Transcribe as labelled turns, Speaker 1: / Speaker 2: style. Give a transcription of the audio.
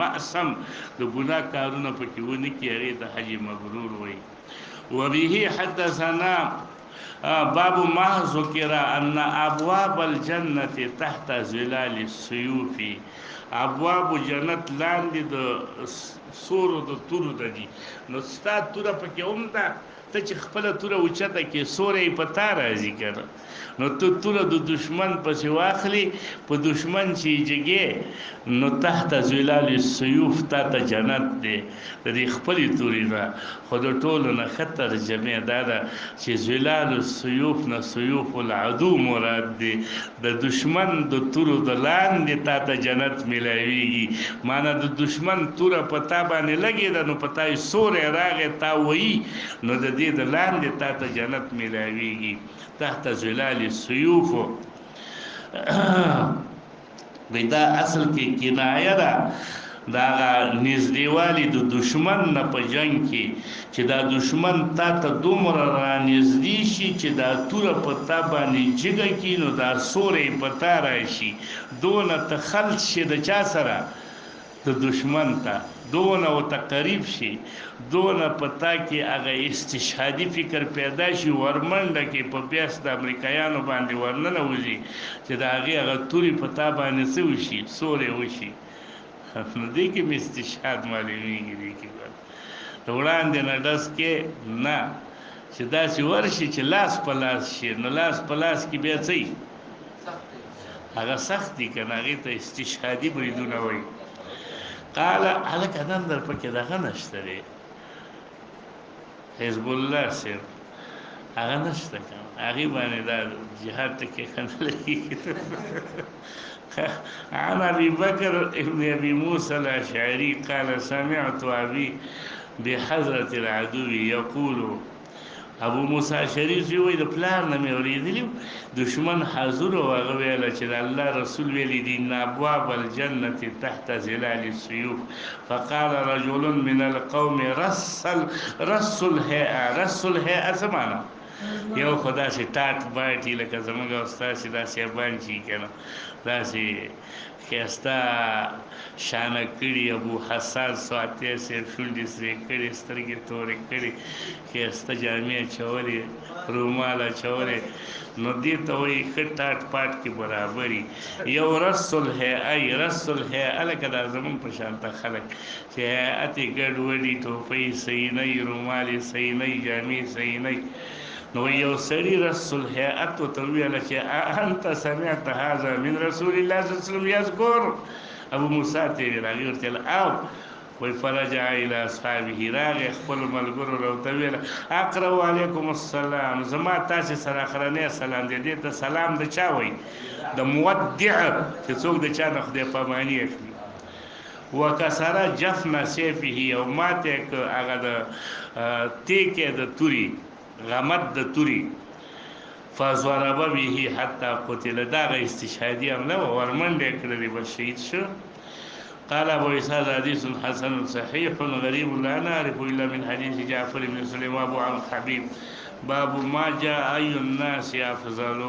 Speaker 1: بأسم د ګناه کارونه پکې ونه کړي هغې ته حج مبرور وایي. وبه حدثنا باب ما ذکر ان ابواب الجنه تحت ظلال السيوف. ابواب جنت لاندې د سورو د تورو د دي، نو ستا توره پکې هم ده، ته چې خپله توره اوچته کې سوری په تا راځي که نه، نو ته توره د دشمن پسې واخلي، په دشمن چې جګې نو تحت ظلال السيوف تا ته جنت دی د دې خپلې تورې نه. خو د ټولو نه ښه ترجمې دا ده چې ظلال السيوف نه سيوف العدو مراد دی، د دشمن د تورو د لاندې تا ته جنت ملاویږي. معنی د دشمن توره په تا باندې لګېده نو په تا یې سوری راغی تا وایي، نو د دې د لاندې تا ته جنت ملاویږي تحت ظلال السيوف. دا اصل کې کنایه ده دا نږدېوالی د دشمن نه په جنگ کې، چې دا دشمن تا ته دومره را نږدې شي چې دا توره په تا باندې جګه کړي، نو دا سوری په تا راشي، دونه ته خلط شي د چا سره؟ د دشمن ته، دونه ورته قریب شي، دونه په تا کې هغه استشهادي فکر پیدا شي، ورمنډه کې په بیاس د امریکایانو باندې ورننوځي چې د هغې هغه تورې په تا باندې څه وشي؟ سوری وشي. نو دې کې مې استشهاد معلومېږي. دې کې د وړاندې نه ډز کې نه، چې داسې ورشي چې لاس په لاس شي، نو لاس په لاس کې بیا څه هغه سخت دي که نه، هغې ته استشهادي بریدونه وایي. قال هلکه نن در پکې دغه نشته دی، حزب الله صاحب هغه نشته که نه، هغې باندې دا جهاد ته کې ښه نه لګېږي. عن ابي بكر ابن ابي موسى الاشعري قال سمعت ابي بحضرة العدو يقول. ابو موسی اشعري وایي د پلار نه مې اورېدلي دشمن حاضر و هغه ویله چې د الله رسول ویلي دي ان ابواب الجنه تحت ظلال السيوف. فقال رجل من القوم رس الهيئه. رس الهيئه څه معنی؟ یو خو داسې ټاټ باټي لکه زموږ او ستاسې داسې ابان چې که نه داسې ښایسته شانه کړي، ابو حسان سواتي صاحب شونډې سرې کړي، سترګې تورې کړي، ښایسته جامې اچولې، رومال اچولې، نو دې ته وایي ښه ټاټ پاټ کې برابري. یو رس الهیئه، رس الهیئه لکه دا زموږ په شانته خلک چې هیئت یې ګډوډي، ټوپۍ صحیح نه وي، رومال یې صحیح نه وي، جامې صحیح نه وي، نو یو سړي رس الهیئت ورته وویله چې انت سمعت هذا من رسول الله صلی الله علیه وسلم یذکر. ابو موسی ته یې ویل، هغې ورته ویل او وایي فرجع الی اصحابه، راغی خپلو ملګرو له ورته ویله اقرأ علیکم السلام، زما تاسې سره اخرنی سلام دی. دې ته سلام د چا وایي؟ د مودع، چې څوک د چا نه خدای پاماني اخلي. وکسره جفن سیفه، او ماته که هغه د تیکې د توري غمد د توري، فضرب به حتی قتل، دغه استشهادي هم نه و، ورمنډه یې کړلې بس شهید شو. قال ابو عيسى حديث حسن صحيح غريب لا نعرف الا من حديث جعفر بن سليمان ابو عم حبيب. باب ما جاء اي الناس افضل.